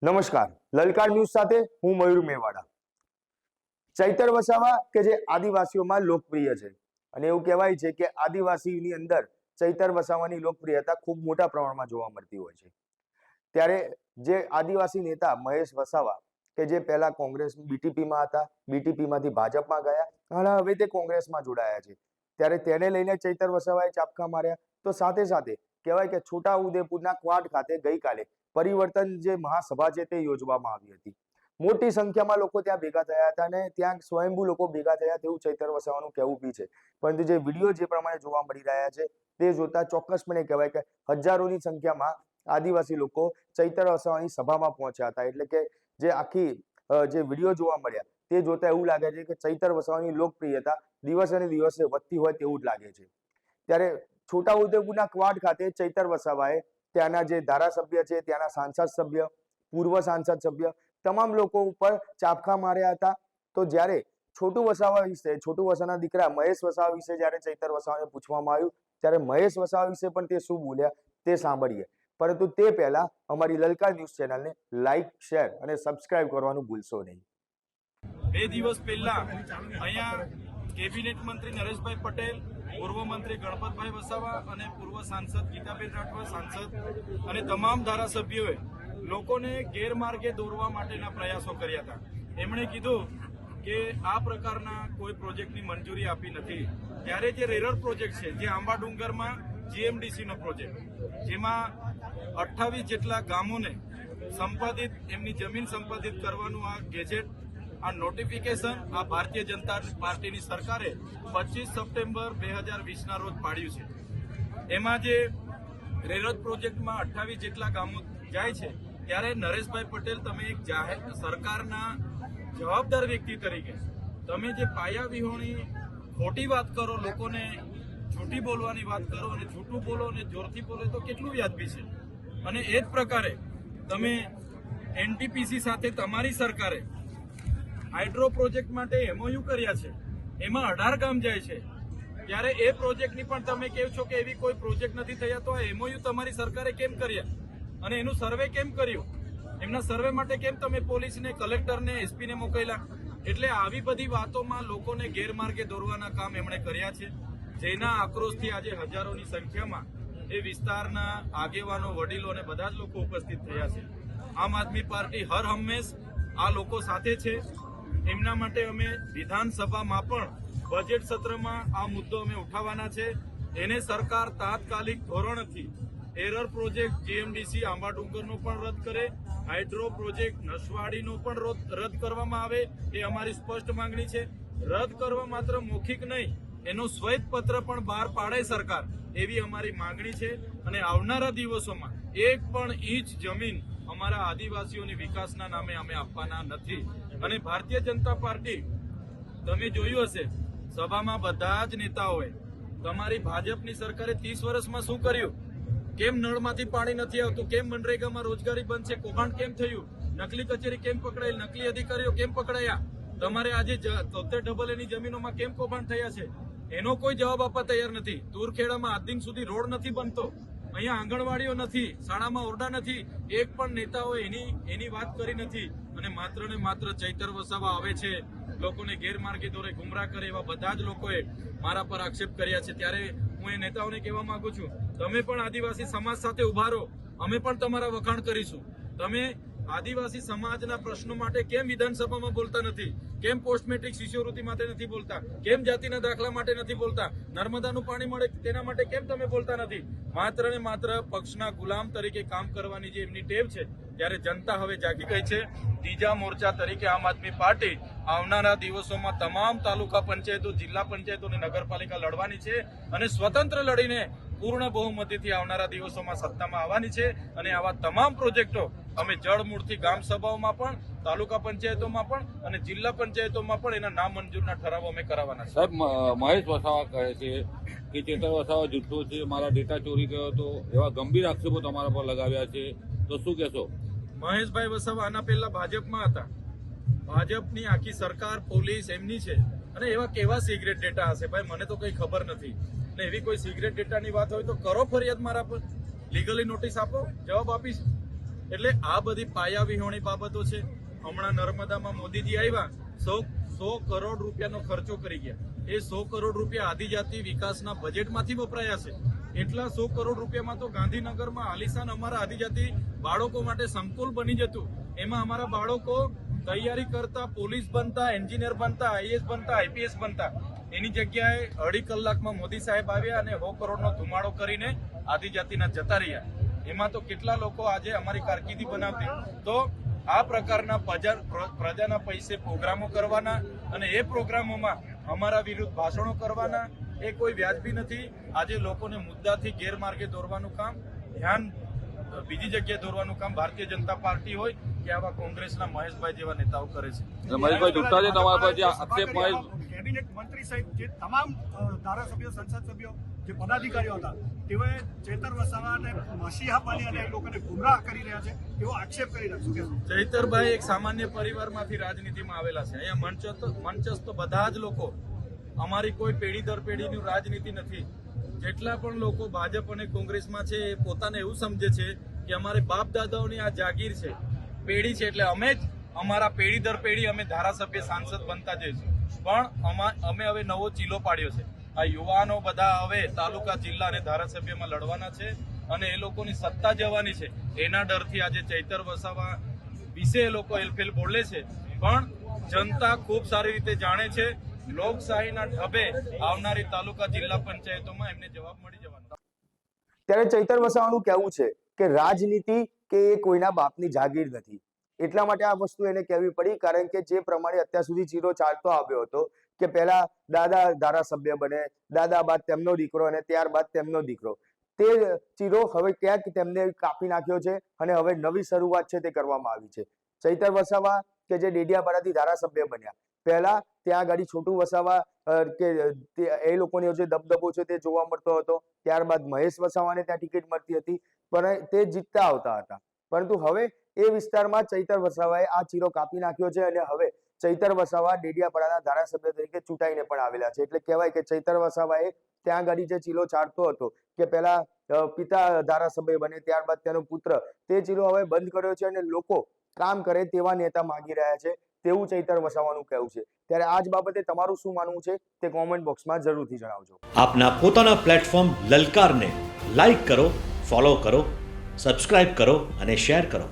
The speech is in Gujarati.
નમસ્કાર, લલકાર ન્યૂઝ સાથે હું મયુર મેવાડા। ચૈતર વસાવા કે જે આદિવાસીઓમાં લોકપ્રિય છે અને એવું કહેવાય છે કે આદિવાસીની અંદર ચૈતર વસાવાની લોકપ્રિયતા ખૂબ મોટા પ્રમાણમાં જોવા મળતી હોય છે। ત્યારે જે આદિવાસી નેતા મહેશ વસાવા કે જે પહેલા કોંગ્રેસ બીટીપીમાં હતા, બીટીપીમાંથી ભાજપમાં ગયા અને હવે તે કોંગ્રેસમાં જોડાયા છે, ત્યારે તેને લઈને ચૈતર વસાવાએ ચાપખા માર્યા। તો સાથે સાથે કહેવાય કે છોટાઉદેપુરના ક્વાડ ખાતે ગઈકાલે પરિવર્તન જે મહાસભા છે તે યોજવામાં આવી હતી। મોટી સંખ્યામાં લોકો ત્યાં ભેગા થયા હતા અને ત્યાં સ્વયંભૂ લોકો ભેગા થયા તેવું ચૈતર વસાવાનું કહેવું બી છે, પરંતુ જે વિડીયો જે પ્રમાણે જોવા મળી રહ્યા છે તે જોતા ચોક્કસપણે કહેવાય કે હજારોની સંખ્યામાં આદિવાસી લોકો ચૈતર વસાવાની સભામાં પહોંચ્યા હતા। એટલે કે જે આખી જે વિડીયો જોવા મળ્યા તે જોતા એવું લાગે છે કે ચૈતર વસાવાની લોકપ્રિયતા દિવસે ને દિવસે વધતી હોય તેવું જ લાગે છે। ત્યારે છોટાઉદેપુરના ક્વાડ ખાતે ચૈતર વસાવાએ ત્યાંના જે ધારાસભ્ય છે, ત્યાંના સાંસદ સભ્ય, પૂર્વ સાંસદ સભ્ય તમામ લોકો ઉપર ચાપખા માર્યા હતા। તો જ્યારે છોટુ વસાવાના દીકરા મહેશ વસાવા વિશે જ્યારે ચૈતર વસાવાને પૂછવામાં આવ્યું ત્યારે મહેશ વસાવા વિશે પણ તે શું બોલ્યા તે સાંભળીએ, પરંતુ તે પહેલા અમારી લલકાર ન્યૂઝ ચેનલને લાઈક, શેર અને સબસ્ક્રાઇબ કરવાનું ભૂલશો નહીં। 2 દિવસ પહેલા અહીંયા કેબિનેટ મંત્રી નરેશભાઈ પટેલ, પૂર્વ મંત્રી ગણપતભાઈ વસાવા અને પૂર્વ સાંસદ ગીતાબેન રાઠવા સાંસદ અને તમામ ધારાસભ્યોએ લોકોને ગેરમાર્ગે દોરવા માટેના પ્રયાસો કર્યા હતા। એમણે કીધું કે આ પ્રકારના કોઈ પ્રોજેક્ટની મંજૂરી આપી નથી। ત્યારે જે રેરર પ્રોજેક્ટ છે, જે આંબા ડુંગરમાં જીએમડીસીનો પ્રોજેક્ટ, જેમાં 28 જેટલા ગામોને સંપાદિત એમની જમીન સંપાદિત કરવાનું આ ગેજેટ, આ નોટિફિકેશન આ ભારતીય જનતા પાર્ટીની સરકારે 25 સપ્ટેમ્બર 2020ના રોજ પાડ્યું છે। એમાં જે રેરર પ્રોજેક્ટમાં 28 જેટલા ગામો જાય છે, ત્યારે નરેશભાઈ પટેલ, તમે એક જાહેર સરકારના જવાબદાર વ્યક્તિ તરીકે તમે જે પાયા વિહોણી ખોટી વાત કરો, લોકોને જૂઠી બોલવાની વાત કરો અને જૂઠું બોલો અને જોરથી બોલો તો કેટલું વ્યાજબી છે? અને એ જ પ્રકારે તમે એનટીપીસી સાથે તમારી સરકારે હાઇડ્રો પ્રોજેક્ટ માટે એમઓયુ કર્યા છે, એમાં 18 ગામ જાય છે, ત્યારે એ પ્રોજેક્ટની પણ તમે કહો છો કે એવી કોઈ પ્રોજેક્ટ નથી થયા, તો આ એમઓયુ તમારી સરકારે કેમ કર્યા અને એનું સર્વે કેમ કર્યું? એમના સર્વે માટે કેમ તમે પોલીસને, કલેક્ટરને, એસપીને મોકલ્યા? એટલે આવી બધી વાતોમાં લોકોને ગેરમાર્ગે દોરવાના કામ એમણે કર્યા છે, જેના આક્રોશથી આજે હજારોની સંખ્યામાં એ વિસ્તારના આગેવાનો, વડીલો અને બધા જ લોકો ઉપસ્થિત થયા છે। આમ આદમી પાર્ટી હર હંમેશ આ લોકો સાથે છે। એમના માટે અમે વિધાનસભામાં પણ બજેટ સત્રમાં આ મુદ્દો અમે ઉઠાવવાના છે। એને સરકાર તાત્કાલિક ધોરણથી એરર પ્રોજેક્ટ જીએમડીસી આંબા ડુંગરનો પણ રદ કરે, હાઇડ્રો પ્રોજેક્ટ નસવાડીનો પણ રદ કરવામાં આવે, એ અમારી સ્પષ્ટ માંગણી છે। રદ કરવા માત્ર મૌખિક નહીં, એનો શ્વેત પત્ર પણ બહાર પાડે સરકાર, એવી અમારી માંગણી છે। અને આવનારા દિવસોમાં એક પણ ઇંચ જમીન અમારા આદિવાસીઓની વિકાસના નામે અમે આપવાના નથી। અને ભારતીય જનતા પાર્ટી, તમે જોયું હશે સભામાં બધા જ નેતાઓએ તમારી ભાજપની સરકારે 30 વર્ષમાં શું કર્યું, કેમ નળમાંથી પાણી નથી આવતું, કેમ મનરેગામાં રોજગારી બંધ છે, કૌભાંડ કેમ થયું, નકલી કચેરી કેમ પકડાઈ, નકલી અધિકારીઓ કેમ પકડાયા, તમારે આજે 73 ની જમીનોમાં કેમ કૌભાંડ થયા છે, એનો કોઈ જવાબ આપવા તૈયાર નથી। તુરખેડામાં આજ દિન સુધી રોડ નથી બનતો, અહીંયા આંગણવાડીઓ નથી, શાળામાં ઓરડા નથી, એક પણ નેતાઓ એની વાત કરી નથી। અને માત્ર ચૈતર વસાવા આવે છે, લોકોને ગેરમાર્ગે દોરે, ગુમરાહ કરે, એવા બધા જ લોકોએ મારા પર આક્ષેપ કર્યા છે। ત્યારે હું એ નેતાઓને કહેવા માંગુ છું, તમે પણ આદિવાસી સમાજ સાથે ઉભા રહો, અમે પણ તમારા વખાણ કરીશું। તમે આદિવાસી સમાજના પ્રશ્નો માટે કેમ વિધાનસભામાં બોલતા નથી? કેમ પોસ્ટ મેટ્રિક શિષ્યવૃત્તિ માટે નથી બોલતા? કેમ જાતિના દાખલા માટે નથી બોલતા? નર્મદાનું પાણી મળે તેના માટે કેમ તમે બોલતા નથી? માત્ર ને માત્ર પક્ષના ગુલામ તરીકે કામ કરવાની જે એમની ટેવ છે, ત્યારે જનતા હવે જાગી ગઈ છે। ત્રીજા મોરચા તરીકે આમ આદમી પાર્ટી આવનારા દિવસોમાં તમામ તાલુકા પંચાયતો, જિલ્લા પંચાયતો અને નગરપાલિકા લડવાની છે અને સ્વતંત્ર લડીને પૂર્ણ બહુમતીથી આવનારા દિવસોમાં સત્તામાં આવવાની છે। અને આવા તમામ પ્રોજેક્ટો અમે જળમૂળથી ગામ સભાઓમાં પણ, તાલુકા પંચાયતોમાં પણ અને જિલ્લા પંચાયતોમાં પણ એના નામંજૂરના ઠરાવો અમે કરાવવાના છે। સાહેબ, મહેશ વસાવા કહે છે કે ચેતર વસાવા જુઠ્ઠો છે, મારા ડેટા ચોરી ગયો હતો, એવા ગંભીર આક્ષેપો તમારા પર લગાવ્યા છે, તો શું કહેશો? મહેશભાઈ વસાવા આના પહેલા ભાજપમાં હતા, ભાજપની આખી સરકાર, પોલીસ એમની છે, અને એવા કેવા સિક્રેટ ડેટા હશે ભાઈ, મને તો કઈ ખબર નથી। ને એવી કોઈ સિક્રેટ ડેટાની વાત હોય તો કરો ફરિયાદ મારા પર, લીગલી નોટિસ આપો, જવાબ આપીશ। એટલે આ બધી પાયાવિહોણી બાબતો છે. હમણાં નર્મદામાં મોદીજી આવ્યા, 100 કરોડ રૂપિયાનો ખર્ચો કરી ગયા. એ 100 કરોડ રૂપિયા આદિજાતિ વિકાસના બજેટમાંથી વપરાયા છે. એટલા 100 કરોડ રૂપિયામાં તો ગાંધીનગરમાં આલિશાન અમારા આદિજાતિ બાળકો માટે સંકુલ બની જતું. એમાં અમારા બાળકો તૈયારી કરતા, પોલીસ બનતા, એન્જિનિયર બનતા, આઈએએસ બનતા, આઈપીએસ બનતા. એની જગ્યાએ 2.5 કલાકમાં મોદી સાહેબ આવ્યા અને 100 કરોડનો ધુમાડો કરીને આદિજાતિના જતા રહ્યા. એમાં તો કેટલા લોકો આજે અમારી કારકિર્દી બનાવતી. તો આ પ્રકારના પ્રજાના પૈસે પ્રોગ્રામો કરવાના અને એ પ્રોગ્રામોમાં અમારા વિરુદ્ધ ભાષણો કરવાના એ કોઈ વ્યાજબી નથી. આજે લોકોને મુદ્દાથી ગેરમાર્ગે દોરવાનું કામ, ધ્યાન બીજી જગ્યાએ દોરવાનું કામ ભારતીય જનતા પાર્ટી હોય કે આવા કોંગ્રેસના મહેશભાઈ જેવા નેતાઓ કરે છે. મહેશભાઈ જુઠ્ઠા છે તમારા પર જે આક્ષેપ કેબિનેટ મંત્રી સહિત જે તમામ ધારાસભ્યો, સંસદ સભ્યો, જે પદાધિકારીઓ હતા તેઓએ ચૈતર વસાવાને મસીહા બની અને એ લોકોને ગુમરાહ કરી રહ્યા છે એવો આક્ષેપ કરી રહ્યા. શું કહેશો? ચૈતરભાઈ એક સામાન્ય પરિવારમાંથી રાજનીતિમાં આવેલા છે. અહીંયા મંચસ્થ બધા જ લોકો, અમારી કોઈ પેઢી દર પેઢીની રાજનીતિ નથી. જેટલા પણ લોકો ભાજપ અને કોંગ્રેસમાં છે એ પોતાને એવું સમજે છે કે અમારે બાપ દાદાઓની આ જાગીર છે, પેઢી છે, એટલે અમે જ અમારા પેઢી દર પેઢી અમે ધારાસભ્ય, સાંસદ બનતા જઈશું. પણ અમે હવે નવો ચીલો પાડ્યો છે. આ યુવાનો બધા હવે તાલુકા, જિલ્લા અને ધારાસભ્યમાં લડવાના છે અને એ લોકોની સત્તા જવાની છે. એના ડરથી આજે ચૈતર વસાવા વિશે એ લોકો એલફેલ બોલે છે. પણ જનતા ખૂબ સારી રીતે જાણે છે, લોકશાહીના ઢબે આવનારી તાલુકા, જિલ્લા પંચાયતોમાં એમને જવાબ મળી જવાનો. ત્યારે ચૈતર વસાવાનું કહેવું છે કે રાજનીતિ કે એ કોઈના બાપની જાગીર નથી. એટલા માટે આ વસ્તુ એને કહેવી પડી, કારણ કે જે પ્રમાણે અત્યાર સુધી ચીરો ચાલતો આવ્યો હતો કે પહેલા દાદા ધારાસભ્ય બને, દાદા બાદ તેમનો દીકરો અને ત્યારબાદ તેમનો દીકરો, તે ચીરો હવે ક્યાંક તેમને કાપી નાખ્યો છે અને હવે નવી શરૂઆત છે તે કરવામાં આવી છે. ચૈતર વસાવા કે જે ડેડિયાપાડાથી ધારાસભ્ય બન્યા, પહેલા ત્યાં આગળ છોટુ વસાવા કે એ લોકોનો જે દબદબો છે તે જોવા મળતો હતો. ત્યારબાદ મહેશ વસાવાને ત્યાં ટિકિટ મળતી હતી, પણ તે જીતતા આવતા હતા. પરંતુ હવે એ વિસ્તારમાં ચૈતર વસાવાએ આ ચીરો કાપી નાખ્યો છે અને હવે ચૈતર વસાવા ડેડિયાપાડાના ધારાસભ્ય તરીકે ચૂંટાઈને પણ આવેલા છે. એટલે કહેવાય કે ચૈતર વસાવાએ ત્યાં આગળ જે ચીલો ચાટતો હતો કે પહેલા પિતા ધારાસભ્ય બને, ત્યારબાદ તેનો પુત્ર, તે ચીલો હવે બંધ કર્યો છે અને લોકો કામ કરે તેવા નેતા માંગી રહ્યા છે તેવું ચૈતર વસાવાનું કહેવું છે. ત્યારે આ જ બાબતે તમારું શું માનવું છે તે કોમેન્ટ બોક્સમાં જરૂરથી જણાવજો. આપના પોતાના પ્લેટફોર્મ લલકારને લાઈક કરો, ફોલો કરો, સબસ્ક્રાઇબ કરો અને શેર કરો.